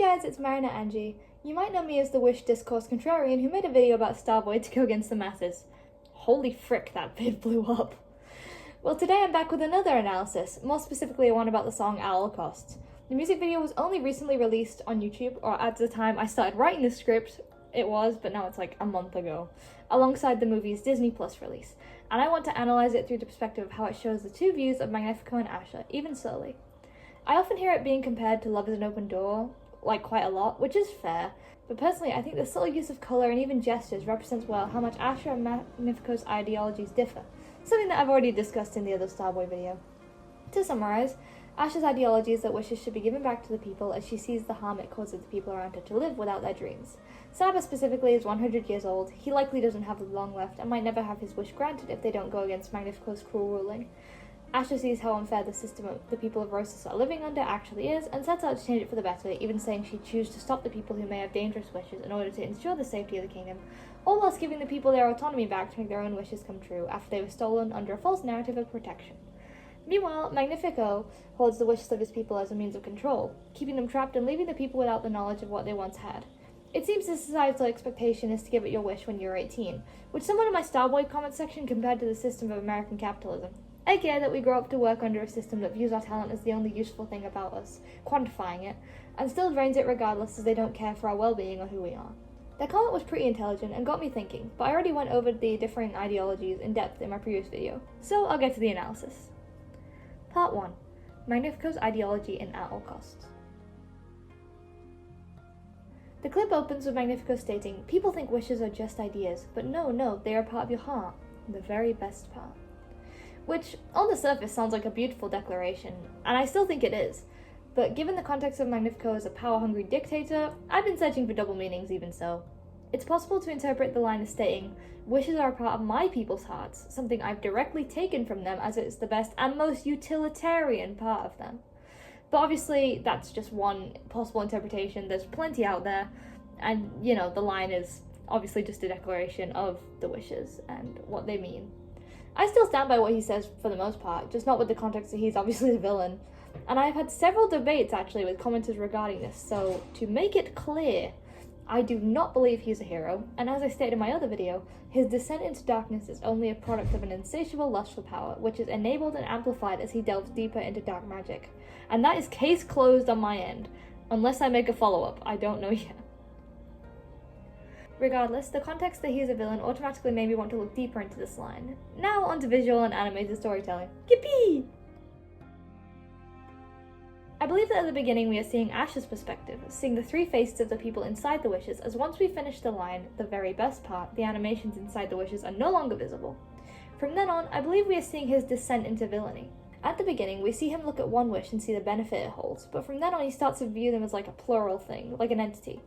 guys, it's MarionetteAngie. You might know me as the Wish Discourse Contrarian who made a video about Starboy to go against the masses. Holy frick, that vid blew up. Well, today I'm back with another analysis, more specifically one about the song At All Costs. The music video was only recently released on YouTube, or at the time I started writing the script, it was, but now it's like a month ago, alongside the movie's Disney Plus release, and I want to analyze it through the perspective of how it shows the two views of Magnifico and Asha, even slowly. I often hear it being compared to Love is an Open Door, like quite a lot, which is fair, but personally I think the subtle use of colour and even gestures represents well how much Asha and Magnifico's ideologies differ, something that I've already discussed in the other Starboy video. To summarise, Asha's ideology is that wishes should be given back to the people as she sees the harm it causes the people around her to live without their dreams. Saba specifically is 100 years old, he likely doesn't have long left and might never have his wish granted if they don't go against Magnifico's cruel ruling. Asha sees how unfair the system the people of Rosas are living under actually is and sets out to change it for the better, even saying she'd choose to stop the people who may have dangerous wishes in order to ensure the safety of the kingdom, all whilst giving the people their autonomy back to make their own wishes come true after they were stolen under a false narrative of protection. Meanwhile, Magnifico holds the wishes of his people as a means of control, keeping them trapped and leaving the people without the knowledge of what they once had. It seems the societal expectation is to give it your wish when you're 18, which someone in my Starboy comment section compared to the system of American capitalism. I get that we grow up to work under a system that views our talent as the only useful thing about us, quantifying it, and still drains it regardless as they don't care for our well-being or who we are. Their comment was pretty intelligent and got me thinking, but I already went over the differing ideologies in depth in my previous video, so I'll get to the analysis. Part 1. Magnifico's ideology in At All Costs. The clip opens with Magnifico stating, "People think wishes are just ideas, but no, they are a part of your heart, the very best part." Which, on the surface, sounds like a beautiful declaration, and I still think it is, but given the context of Magnifico as a power-hungry dictator, I've been searching for double meanings even so. It's possible to interpret the line as stating, wishes are a part of my people's hearts, something I've directly taken from them as it's the best and most utilitarian part of them. But obviously, that's just one possible interpretation, there's plenty out there, and, you know, the line is obviously just a declaration of the wishes and what they mean. I still stand by what he says for the most part, just not with the context that he's obviously the villain. And I've had several debates actually with commenters regarding this, so to make it clear, I do not believe he's a hero, and as I stated in my other video, his descent into darkness is only a product of an insatiable lust for power, which is enabled and amplified as he delves deeper into dark magic. And that is case closed on my end, unless I make a follow-up, I don't know yet. Regardless, the context that he is a villain automatically made me want to look deeper into this line. Now onto visual and animated storytelling. Yippee! I believe that at the beginning we are seeing Asha's perspective, seeing the three faces of the people inside the wishes, as once we finish the line, the very best part, the animations inside the wishes are no longer visible. From then on, I believe we are seeing his descent into villainy. At the beginning, we see him look at one wish and see the benefit it holds, but from then on he starts to view them as like a plural thing, like an entity.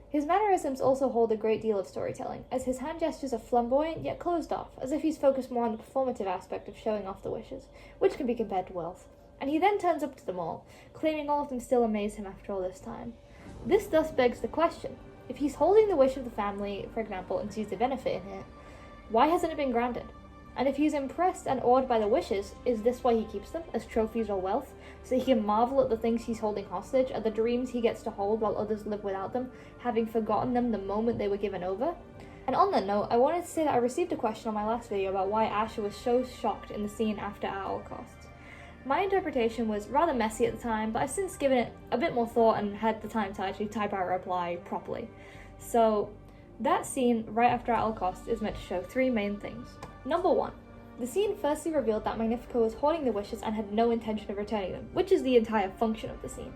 His mannerisms also hold a great deal of storytelling, as his hand gestures are flamboyant yet closed off, as if he's focused more on the performative aspect of showing off the wishes, which can be compared to wealth. And he then turns up to them all, claiming all of them still amaze him after all this time. This thus begs the question, if he's holding the wish of the family, for example, and sees the benefit in it, why hasn't it been granted? And if he's impressed and awed by the wishes, is this why he keeps them, as trophies or wealth, so he can marvel at the things he's holding hostage, at the dreams he gets to hold while others live without them, having forgotten them the moment they were given over? And on that note, I wanted to say that I received a question on my last video about why Asha was so shocked in the scene after At All Costs. My interpretation was rather messy at the time, but I've since given it a bit more thought and had the time to actually type out a reply properly. So, that scene right after At All Costs is meant to show three main things. Number 1. The scene firstly revealed that Magnifico was hoarding the wishes and had no intention of returning them, which is the entire function of the scene.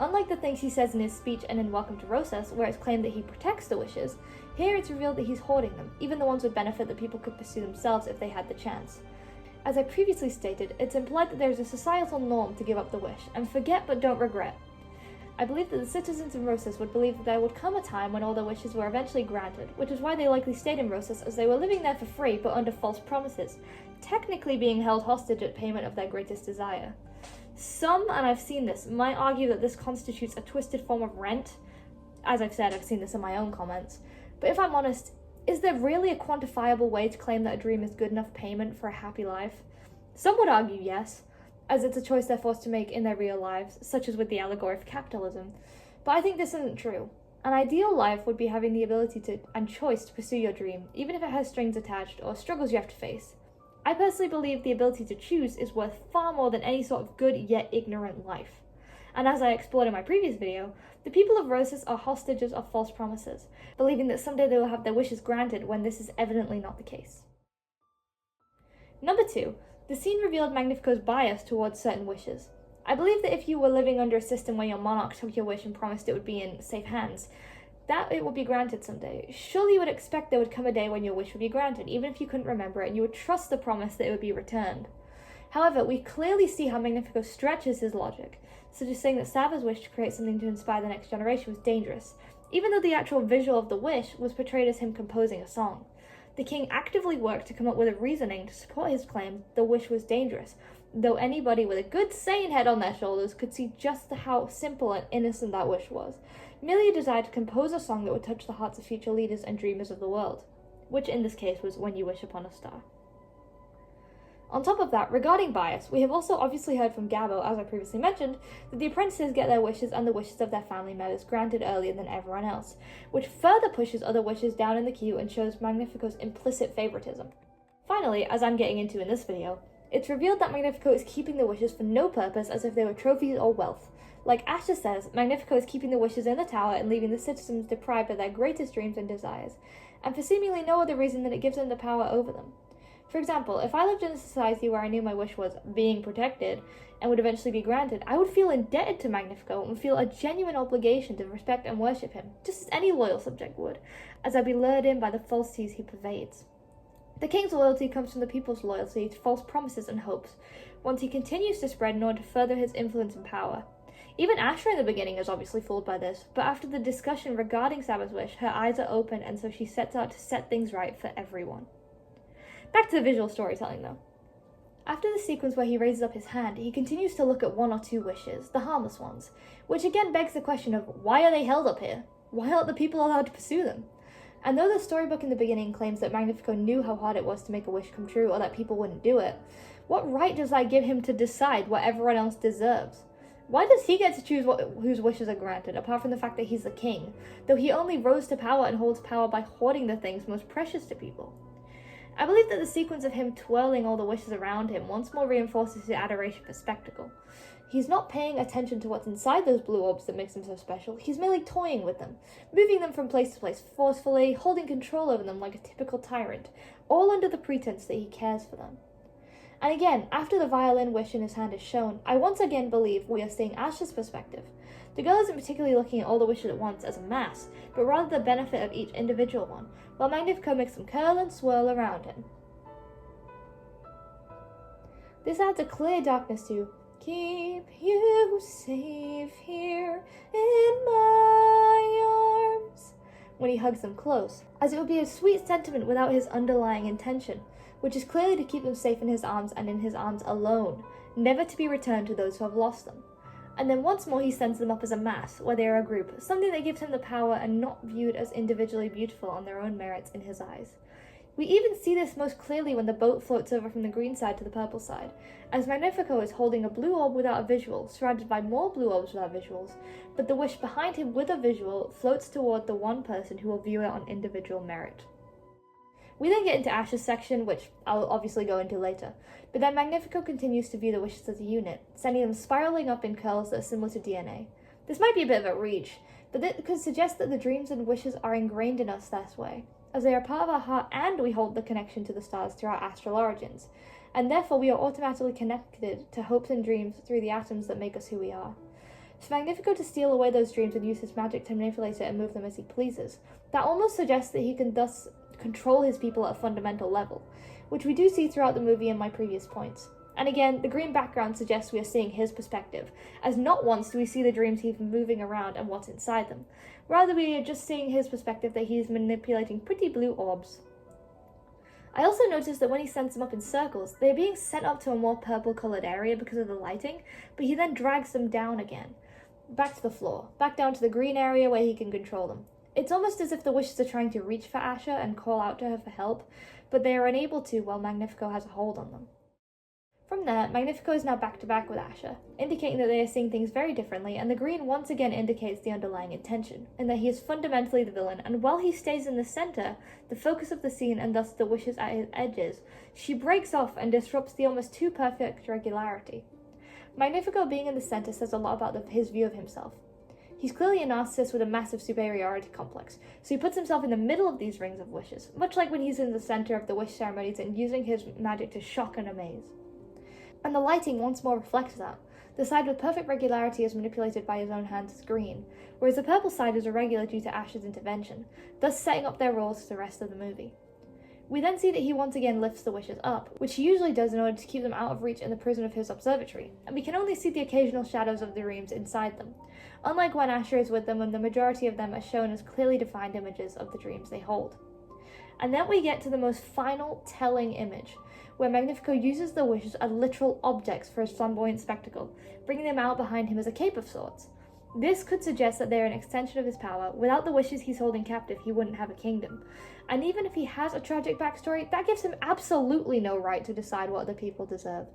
Unlike the things he says in his speech and in Welcome to Rosas, where it's claimed that he protects the wishes, here it's revealed that he's hoarding them, even the ones with benefit that people could pursue themselves if they had the chance. As I previously stated, it's implied that there is a societal norm to give up the wish, and forget but don't regret. I believe that the citizens of Rosas would believe that there would come a time when all their wishes were eventually granted, which is why they likely stayed in Rosas, as they were living there for free but under false promises, technically being held hostage at payment of their greatest desire. Some, and I've seen this, might argue that this constitutes a twisted form of rent. As I've said, I've seen this in my own comments. But if I'm honest, is there really a quantifiable way to claim that a dream is good enough payment for a happy life? Some would argue yes, as it's a choice they're forced to make in their real lives, such as with the allegory of capitalism. But I think this isn't true. An ideal life would be having the ability to and choice to pursue your dream, even if it has strings attached or struggles you have to face. I personally believe the ability to choose is worth far more than any sort of good yet ignorant life. And as I explored in my previous video, the people of Rosas are hostages of false promises, believing that someday they will have their wishes granted when this is evidently not the case. Number 2, the scene revealed Magnifico's bias towards certain wishes. I believe that if you were living under a system where your monarch took your wish and promised it would be in safe hands, that it would be granted someday. Surely you would expect there would come a day when your wish would be granted, even if you couldn't remember it, and you would trust the promise that it would be returned. However, we clearly see how Magnifico stretches his logic, such as saying that Sava's wish to create something to inspire the next generation was dangerous, even though the actual visual of the wish was portrayed as him composing a song. The king actively worked to come up with a reasoning to support his claim the wish was dangerous, though anybody with a good sane head on their shoulders could see just how simple and innocent that wish was, merely a desire to compose a song that would touch the hearts of future leaders and dreamers of the world, which in this case was When You Wish Upon a Star. On top of that, regarding bias, we have also obviously heard from Gabo, as I previously mentioned, that the apprentices get their wishes and the wishes of their family members granted earlier than everyone else, which further pushes other wishes down in the queue and shows Magnifico's implicit favoritism. Finally, as I'm getting into in this video, it's revealed that Magnifico is keeping the wishes for no purpose as if they were trophies or wealth. Like Asha says, Magnifico is keeping the wishes in the tower and leaving the citizens deprived of their greatest dreams and desires, and for seemingly no other reason than it gives them the power over them. For example, if I lived in a society where I knew my wish was being protected and would eventually be granted, I would feel indebted to Magnifico and would feel a genuine obligation to respect and worship him, just as any loyal subject would, as I'd be lured in by the falsities he pervades. The king's loyalty comes from the people's loyalty to false promises and hopes, ones he continues to spread in order to further his influence and power. Even Asha in the beginning is obviously fooled by this, but after the discussion regarding Saba's wish, her eyes are open and so she sets out to set things right for everyone. Back to the visual storytelling though. After the sequence where he raises up his hand, he continues to look at one or two wishes, the harmless ones, which again begs the question of why are they held up here? Why aren't the people allowed to pursue them? And though the storybook in the beginning claims that Magnifico knew how hard it was to make a wish come true or that people wouldn't do it, what right does that give him to decide what everyone else deserves? Why does he get to choose whose wishes are granted, apart from the fact that he's the king, though he only rose to power and holds power by hoarding the things most precious to people? I believe that the sequence of him twirling all the wishes around him once more reinforces his adoration for spectacle. He's not paying attention to what's inside those blue orbs that makes them so special, he's merely toying with them, moving them from place to place forcefully, holding control over them like a typical tyrant, all under the pretense that he cares for them. And again, after the violin wish in his hand is shown, I once again believe we are seeing Asha's perspective. The girl isn't particularly looking at all the wishes at once as a mass, but rather the benefit of each individual one, while Magnifico makes them curl and swirl around him. This adds a clear darkness to "Keep you safe here in my arms" when he hugs them close, as it would be a sweet sentiment without his underlying intention, which is clearly to keep them safe in his arms and in his arms alone, never to be returned to those who have lost them. And then once more he sends them up as a mass, where they are a group, something that gives him the power and not viewed as individually beautiful on their own merits in his eyes. We even see this most clearly when the boat floats over from the green side to the purple side, as Magnifico is holding a blue orb without a visual, surrounded by more blue orbs without visuals, but the wish behind him with a visual floats toward the one person who will view it on individual merit. We then get into Asha's section, which I'll obviously go into later, but then Magnifico continues to view the wishes as a unit, sending them spiraling up in curls that are similar to DNA. This might be a bit of a reach, but it could suggest that the dreams and wishes are ingrained in us this way, as they are part of our heart and we hold the connection to the stars through our astral origins, and therefore we are automatically connected to hopes and dreams through the atoms that make us who we are. For Magnifico to steal away those dreams and use his magic to manipulate it and move them as he pleases, that almost suggests that he can thus control his people at a fundamental level, which we do see throughout the movie in my previous points. And again, the green background suggests we are seeing his perspective, as not once do we see the dreams he's moving around and what's inside them. Rather, we are just seeing his perspective that he's manipulating pretty blue orbs. I also noticed that when he sends them up in circles, they're being sent up to a more purple-coloured area because of the lighting, but he then drags them down again, back to the floor, back down to the green area where he can control them. It's almost as if the wishes are trying to reach for Asha and call out to her for help, but they are unable to while Magnifico has a hold on them. From From there, Magnifico is now back-to-back with Asha, indicating that they are seeing things very differently, and the green once again indicates the underlying intention, in that he is fundamentally the villain, and while he stays in the center, the focus of the scene and thus the wishes at his edges, she breaks off and disrupts the almost too perfect regularity. Magnifico being in the center says a lot about his view of himself. He's clearly a narcissist with a massive superiority complex, so he puts himself in the middle of these rings of wishes, much like when he's in the center of the wish ceremonies and using his magic to shock and amaze. And the lighting once more reflects that. The side with perfect regularity is manipulated by his own hands as green, whereas the purple side is irregular due to Asha's intervention, thus setting up their roles for the rest of the movie. We then see that he once again lifts the wishes up, which he usually does in order to keep them out of reach in the prison of his observatory, and we can only see the occasional shadows of the dreams inside them, unlike when Asha is with them when the majority of them are shown as clearly defined images of the dreams they hold. And then we get to the most final, telling image, where Magnifico uses the wishes as literal objects for his flamboyant spectacle, bringing them out behind him as a cape of sorts. This could suggest that they are an extension of his power. Without the wishes he's holding captive, he wouldn't have a kingdom. And even if he has a tragic backstory, that gives him absolutely no right to decide what other people deserve.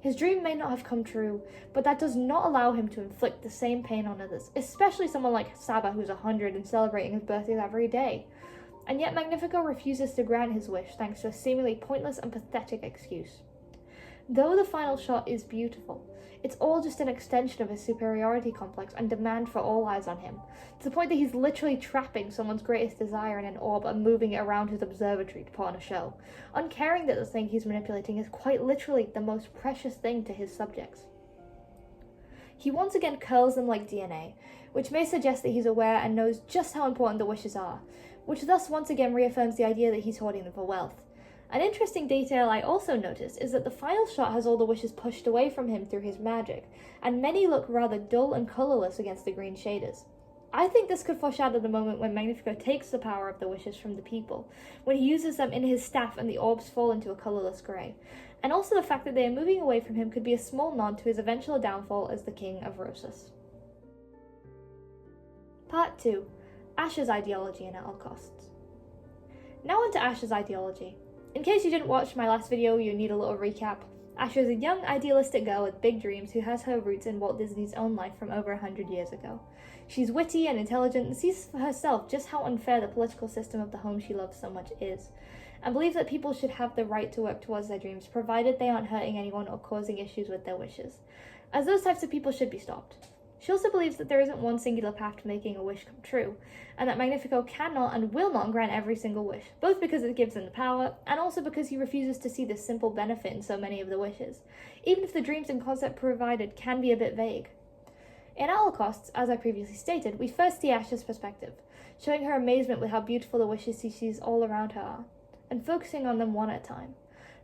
His dream may not have come true, but that does not allow him to inflict the same pain on others, especially someone like Saba who's 100 and celebrating his birthday every day. And yet Magnifico refuses to grant his wish thanks to a seemingly pointless and pathetic excuse. Though the final shot is beautiful, it's all just an extension of his superiority complex and demand for all eyes on him, to the point that he's literally trapping someone's greatest desire in an orb and moving it around his observatory to put on a show, uncaring that the thing he's manipulating is quite literally the most precious thing to his subjects. He once again curls them like DNA, which may suggest that he's aware and knows just how important the wishes are, which thus once again reaffirms the idea that he's hoarding them for wealth. An interesting detail I also noticed is that the final shot has all the wishes pushed away from him through his magic, and many look rather dull and colourless against the green shaders. I think this could foreshadow the moment when Magnifico takes the power of the wishes from the people, when he uses them in his staff and the orbs fall into a colourless grey. And also the fact that they are moving away from him could be a small nod to his eventual downfall as the King of Rosas. Part 2. Asha's ideology and at all costs. Now on to Asha's ideology. In case you didn't watch my last video, you need a little recap. Asha is a young, idealistic girl with big dreams who has her roots in Walt Disney's own life from over 100 years ago. She's witty and intelligent and sees for herself just how unfair the political system of the home she loves so much is, and believes that people should have the right to work towards their dreams, provided they aren't hurting anyone or causing issues with their wishes, as those types of people should be stopped. She also believes that there isn't one singular path to making a wish come true, and that Magnifico cannot and will not grant every single wish, both because it gives him the power, and also because he refuses to see the simple benefit in so many of the wishes, even if the dreams and concept provided can be a bit vague. In At All Costs, as I previously stated, we first see Asha's perspective, showing her amazement with how beautiful the wishes she sees all around her are, and focusing on them one at a time.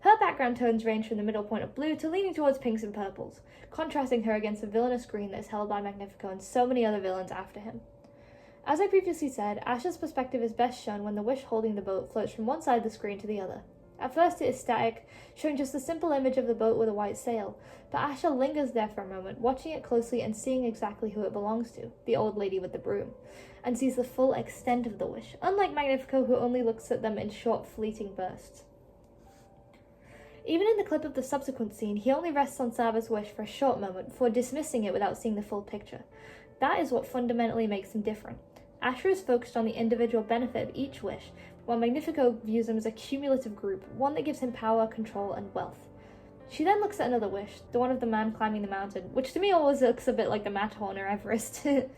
Her background tones range from the middle point of blue to leaning towards pinks and purples, contrasting her against the villainous green that is held by Magnifico and so many other villains after him. As I previously said, Asha's perspective is best shown when the wish holding the boat floats from one side of the screen to the other. At first it is static, showing just a simple image of the boat with a white sail, but Asha lingers there for a moment, watching it closely and seeing exactly who it belongs to, the old lady with the broom, and sees the full extent of the wish, unlike Magnifico who only looks at them in short, fleeting bursts. Even in the clip of the subsequent scene, he only rests on Saba's wish for a short moment before dismissing it without seeing the full picture. That is what fundamentally makes him different. Asha is focused on the individual benefit of each wish, while Magnifico views them as a cumulative group, one that gives him power, control, and wealth. She then looks at another wish, the one of the man climbing the mountain, which to me always looks a bit like the Matterhorn or Everest. And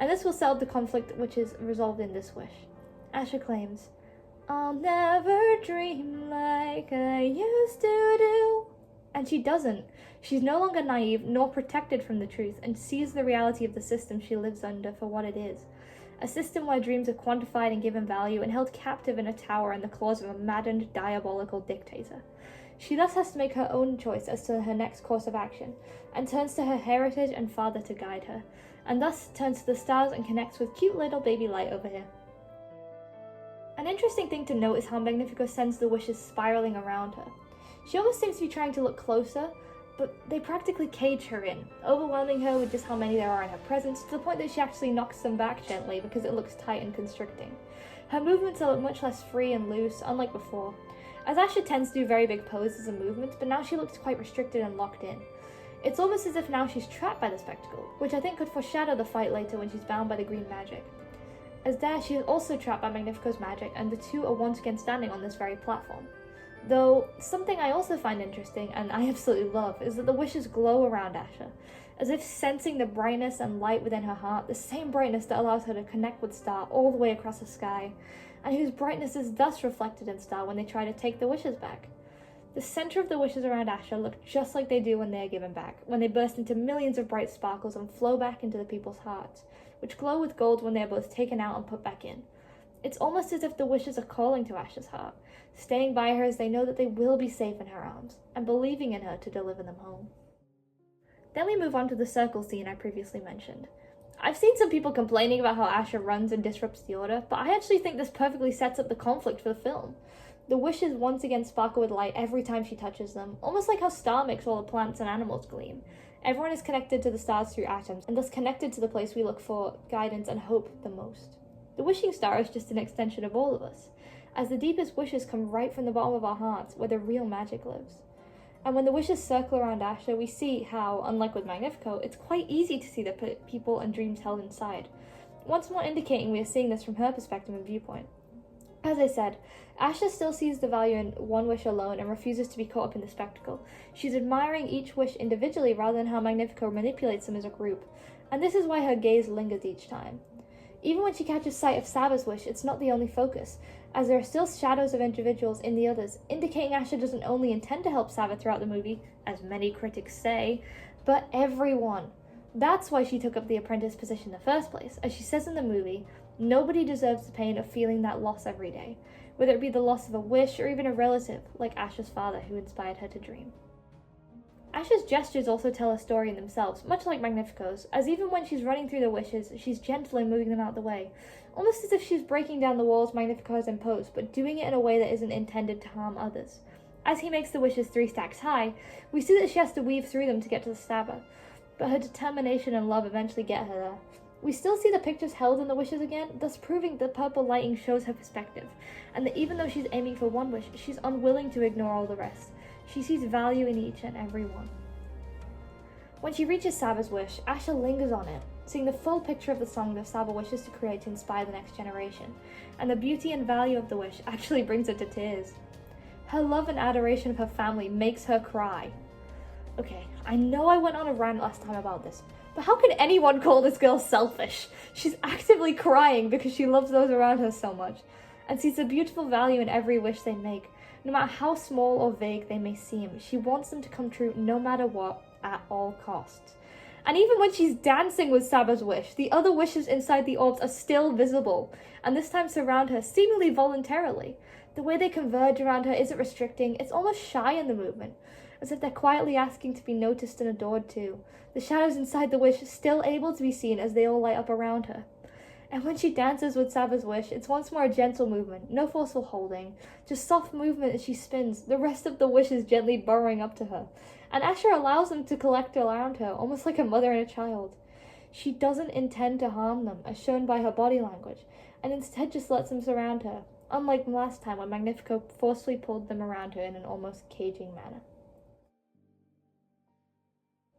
this will settle the conflict which is resolved in this wish. Asha claims, "I'll never dream like I used to do." And she doesn't. She's no longer naive nor protected from the truth and sees the reality of the system she lives under for what it is. A system where dreams are quantified and given value and held captive in a tower in the claws of a maddened, diabolical dictator. She thus has to make her own choice as to her next course of action, and turns to her heritage and father to guide her, and thus turns to the stars and connects with cute little baby light over here. An interesting thing to note is how Magnifico sends the wishes spiraling around her. She almost seems to be trying to look closer, but they practically cage her in, overwhelming her with just how many there are in her presence, to the point that she actually knocks them back gently because it looks tight and constricting. Her movements are much less free and loose, unlike before, as Asha tends to do very big poses and movements, but now she looks quite restricted and locked in. It's almost as if now she's trapped by the spectacle, which I think could foreshadow the fight later when she's bound by the green magic. As there, she is also trapped by Magnifico's magic, and the two are once again standing on this very platform. Though, something I also find interesting, and I absolutely love, is that the wishes glow around Asha, as if sensing the brightness and light within her heart, the same brightness that allows her to connect with Star all the way across the sky, and whose brightness is thus reflected in Star when they try to take the wishes back. The center of the wishes around Asha look just like they do when they are given back, when they burst into millions of bright sparkles and flow back into the people's hearts, which glow with gold when they are both taken out and put back in. It's almost as if the wishes are calling to Asha's heart, staying by her as they know that they will be safe in her arms, and believing in her to deliver them home. Then we move on to the circle scene I previously mentioned. I've seen some people complaining about how Asha runs and disrupts the order, but I actually think this perfectly sets up the conflict for the film. The wishes once again sparkle with light every time she touches them, almost like how Star makes all the plants and animals gleam. Everyone is connected to the stars through atoms, and thus connected to the place we look for guidance and hope the most. The wishing star is just an extension of all of us, as the deepest wishes come right from the bottom of our hearts, where the real magic lives. And when the wishes circle around Asha, we see how, unlike with Magnifico, it's quite easy to see the people and dreams held inside, once more indicating we are seeing this from her perspective and viewpoint. As I said, Asha still sees the value in one wish alone and refuses to be caught up in the spectacle. She's admiring each wish individually rather than how Magnifico manipulates them as a group, and this is why her gaze lingers each time. Even when she catches sight of Saba's wish, it's not the only focus, as there are still shadows of individuals in the others, indicating Asha doesn't only intend to help Saba throughout the movie, as many critics say, but everyone. That's why she took up the apprentice position in the first place. As she says in the movie, nobody deserves the pain of feeling that loss every day, whether it be the loss of a wish or even a relative, like Asha's father who inspired her to dream. Asha's gestures also tell a story in themselves, much like Magnifico's, as even when she's running through the wishes, she's gently moving them out of the way, almost as if she's breaking down the walls Magnifico has imposed, but doing it in a way that isn't intended to harm others. As he makes the wishes 3 stacks high, we see that she has to weave through them to get to the Saba, but her determination and love eventually get her there. We still see the pictures held in the wishes again, thus proving that purple lighting shows her perspective, and that even though she's aiming for one wish, she's unwilling to ignore all the rest. She sees value in each and every one. When she reaches Saba's wish, Asha lingers on it, seeing the full picture of the song that Saba wishes to create to inspire the next generation, and the beauty and value of the wish actually brings her to tears. Her love and adoration of her family makes her cry. Okay, I know I went on a rant last time about this, but how could anyone call this girl selfish? She's actively crying because she loves those around her so much, and sees the beautiful value in every wish they make. No matter how small or vague they may seem, she wants them to come true no matter what, at all costs. And even when she's dancing with Saba's wish, the other wishes inside the orbs are still visible, and this time surround her seemingly voluntarily. The way they converge around her isn't restricting, it's almost shy in the movement, as if they're quietly asking to be noticed and adored too. The shadows inside the wish still able to be seen as they all light up around her. And when she dances with Saba's wish, it's once more a gentle movement, no forceful holding, just soft movement as she spins, the rest of the wishes gently burrowing up to her. And Asha allows them to collect around her, almost like a mother and a child. She doesn't intend to harm them, as shown by her body language, and instead just lets them surround her, unlike last time when Magnifico forcefully pulled them around her in an almost caging manner.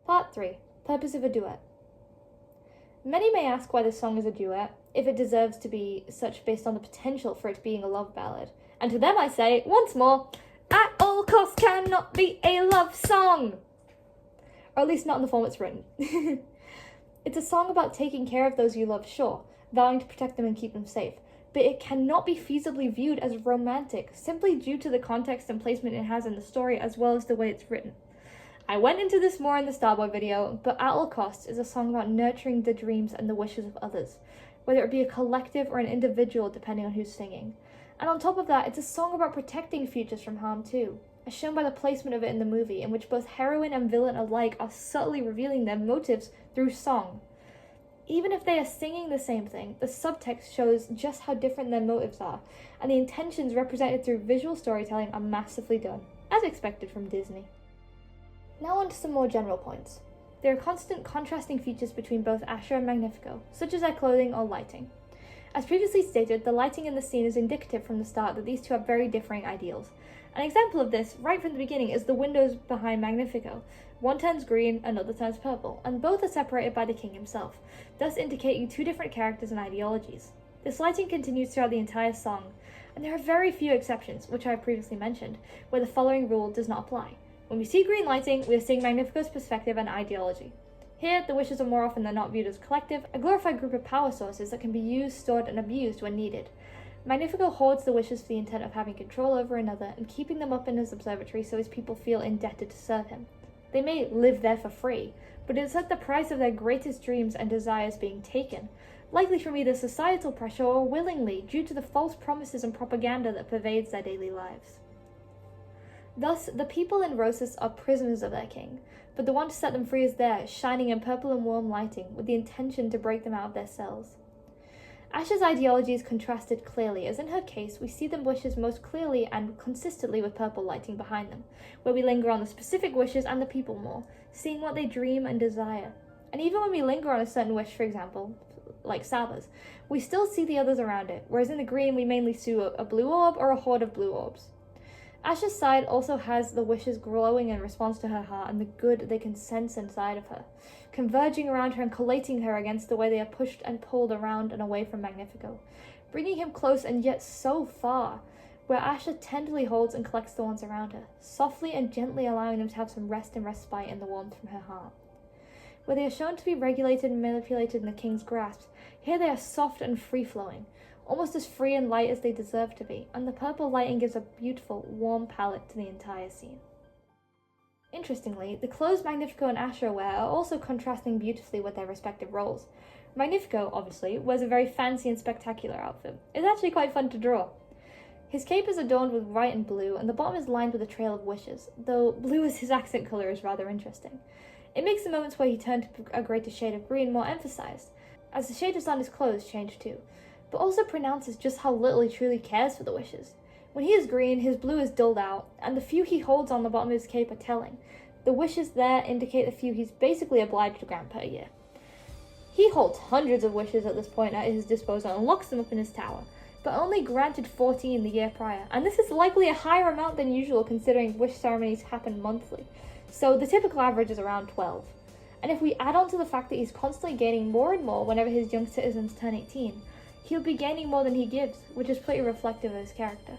Part 3. Purpose of a duet. Many may ask why this song is a duet, if it deserves to be such based on the potential for it being a love ballad. And to them I say, once more, at all costs cannot be a love song! Or at least not in the form it's written. It's a song about taking care of those you love, sure, vowing to protect them and keep them safe, but it cannot be feasibly viewed as romantic, simply due to the context and placement it has in the story as well as the way it's written. I went into this more in the Starboy video, but At All Costs is a song about nurturing the dreams and the wishes of others, whether it be a collective or an individual depending on who's singing. And on top of that, it's a song about protecting futures from harm too, as shown by the placement of it in the movie, in which both heroine and villain alike are subtly revealing their motives through song. Even if they are singing the same thing, the subtext shows just how different their motives are, and the intentions represented through visual storytelling are massively done, as expected from Disney. Now on to some more general points. There are constant contrasting features between both Asha and Magnifico, such as their clothing or lighting. As previously stated, the lighting in the scene is indicative from the start that these two have very differing ideals. An example of this, right from the beginning, is the windows behind Magnifico. One turns green, another turns purple, and both are separated by the king himself, thus indicating two different characters and ideologies. This lighting continues throughout the entire song, and there are very few exceptions, which I have previously mentioned, where the following rule does not apply. When we see green lighting, we are seeing Magnifico's perspective and ideology. Here, the wishes are more often than not viewed as collective, a glorified group of power sources that can be used, stored, and abused when needed. Magnifico hoards the wishes for the intent of having control over another and keeping them up in his observatory so his people feel indebted to serve him. They may live there for free, but it's at the price of their greatest dreams and desires being taken, likely from either societal pressure or willingly, due to the false promises and propaganda that pervades their daily lives. Thus, the people in Rosas are prisoners of their king, but the one to set them free is there, shining in purple and warm lighting, with the intention to break them out of their cells. Asha's ideology is contrasted clearly, as in her case, we see the wishes most clearly and consistently with purple lighting behind them, where we linger on the specific wishes and the people more, seeing what they dream and desire. And even when we linger on a certain wish, for example, like Saba's, we still see the others around it, whereas in the green we mainly see a blue orb or a horde of blue orbs. Asha's side also has the wishes glowing in response to her heart and the good they can sense inside of her, converging around her and collating her against the way they are pushed and pulled around and away from Magnifico, bringing him close and yet so far, where Asha tenderly holds and collects the ones around her, softly and gently allowing them to have some rest and respite in the warmth from her heart. Where they are shown to be regulated and manipulated in the king's grasp, here they are soft and free-flowing, almost as free and light as they deserve to be, and the purple lighting gives a beautiful, warm palette to the entire scene. Interestingly, the clothes Magnifico and Asha wear are also contrasting beautifully with their respective roles. Magnifico, obviously, wears a very fancy and spectacular outfit. It's actually quite fun to draw. His cape is adorned with white and blue, and the bottom is lined with a trail of wishes, though blue as his accent colour is rather interesting. It makes the moments where he turned to a greater shade of green more emphasized, as the shades on his clothes change too, but also pronounces just how little he truly cares for the wishes. When he is green, his blue is dulled out, and the few he holds on the bottom of his cape are telling. The wishes there indicate the few he's basically obliged to grant per year. He holds hundreds of wishes at this point at his disposal and locks them up in his tower, but only granted 14 the year prior, and this is likely a higher amount than usual considering wish ceremonies happen monthly, so the typical average is around 12. And if we add on to the fact that he's constantly gaining more and more whenever his young citizens turn 18, he'll be gaining more than he gives, which is pretty reflective of his character.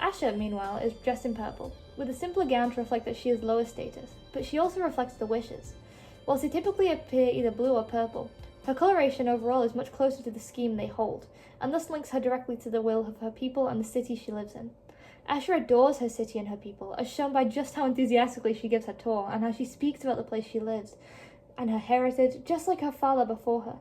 Asha, meanwhile, is dressed in purple, with a simpler gown to reflect that she is lower status, but she also reflects the wishes. Whilst they typically appear either blue or purple, her coloration overall is much closer to the scheme they hold, and thus links her directly to the will of her people and the city she lives in. Asha adores her city and her people, as shown by just how enthusiastically she gives her tour, and how she speaks about the place she lives, and her heritage, just like her father before her.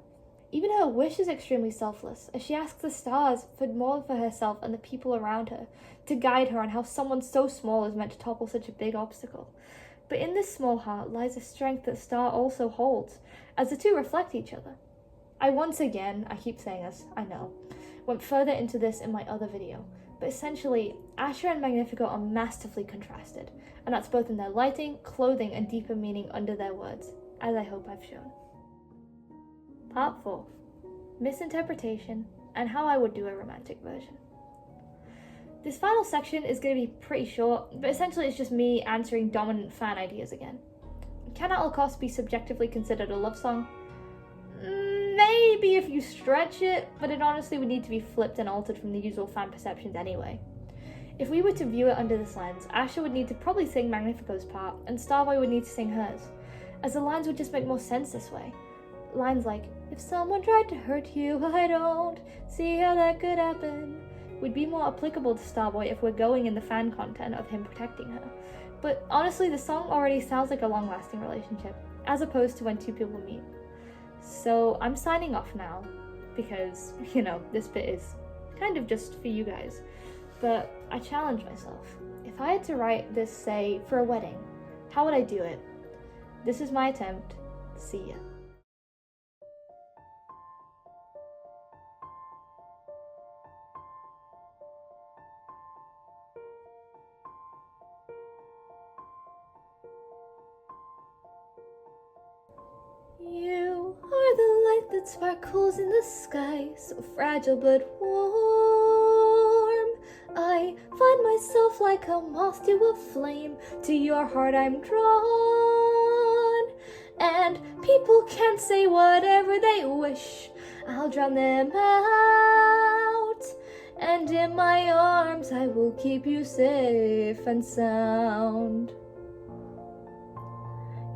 Even her wish is extremely selfless, as she asks the stars for more for herself and the people around her, to guide her on how someone so small is meant to topple such a big obstacle. But in this small heart lies a strength that Star also holds, as the two reflect each other. I once again, I keep saying this, I know, went further into this in my other video, but essentially, Asha and Magnifico are masterfully contrasted, and that's both in their lighting, clothing, and deeper meaning under their words, as I hope I've shown. Part 4. Misinterpretation, and how I would do a romantic version. This final section is going to be pretty short, but essentially it's just me answering dominant fan ideas again. Can At All Costs be subjectively considered a love song? Maybe if you stretch it, but it honestly would need to be flipped and altered from the usual fan perceptions anyway. If we were to view it under this lens, Asha would need to probably sing Magnifico's part, and Starboy would need to sing hers, as the lines would just make more sense this way. Lines like, "If someone tried to hurt you, I don't see how that could happen," would be more applicable to Starboy if we're going in the fan content of him protecting her. But honestly, the song already sounds like a long-lasting relationship, as opposed to when two people meet. So I'm signing off now, because, this bit is kind of just for you guys. But I challenge myself. If I had to write this, say, for a wedding, how would I do it? This is my attempt. See ya. You are the light that sparkles in the sky, so fragile but warm. I find myself like a moth to a flame, to your heart I'm drawn. And people can say whatever they wish, I'll drown them out. And in my arms I will keep you safe and sound.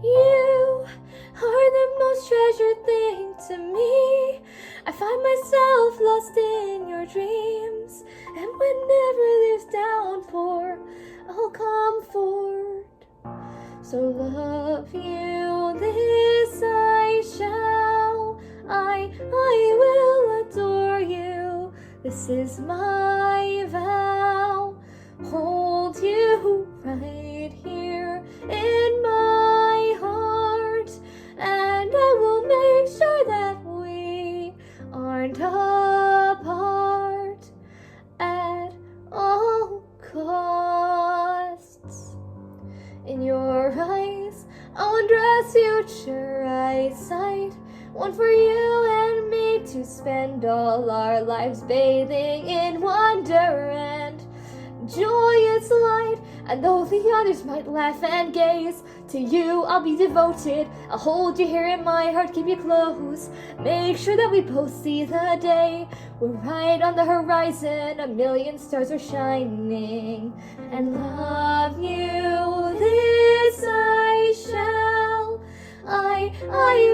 You are the most treasured thing to me. I find myself lost in your dreams, and whenever there's downpour, I'll comfort. So love you, this I shall. I will adore you. This is my vow. Hold you right here in my heart, and I will make sure that we aren't apart at all costs. In your eyes, I'll undress future eyesight, one for you and me to spend all our lives bathing in wonder and joyous light. And though the others might laugh and gaze, to you I'll be devoted. I'll hold you here in my heart, keep you close. Make sure that we both see the day. We're right on the horizon, a million stars are shining. And love you, this I shall. I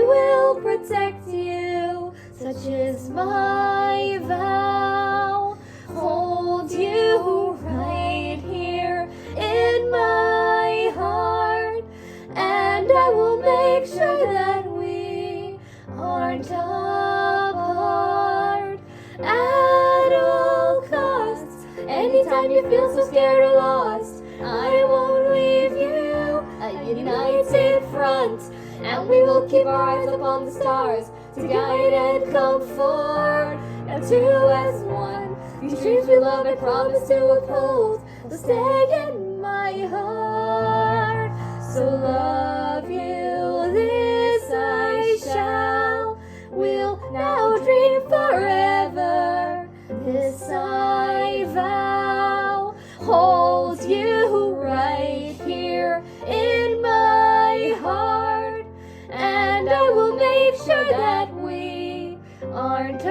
will protect you, such is my vow. Hold you right here in my heart, and I will make sure that we aren't apart at all costs. Anytime you feel so scared or lost, I won't leave you. A united front, and we will keep our eyes upon the stars to guide and comfort, and two as one. These dreams we love and promise to uphold will stay in my heart. So love you, this I shall. We'll now dream forever. This I vow. Hold you right here in my heart, and I will make sure that we aren't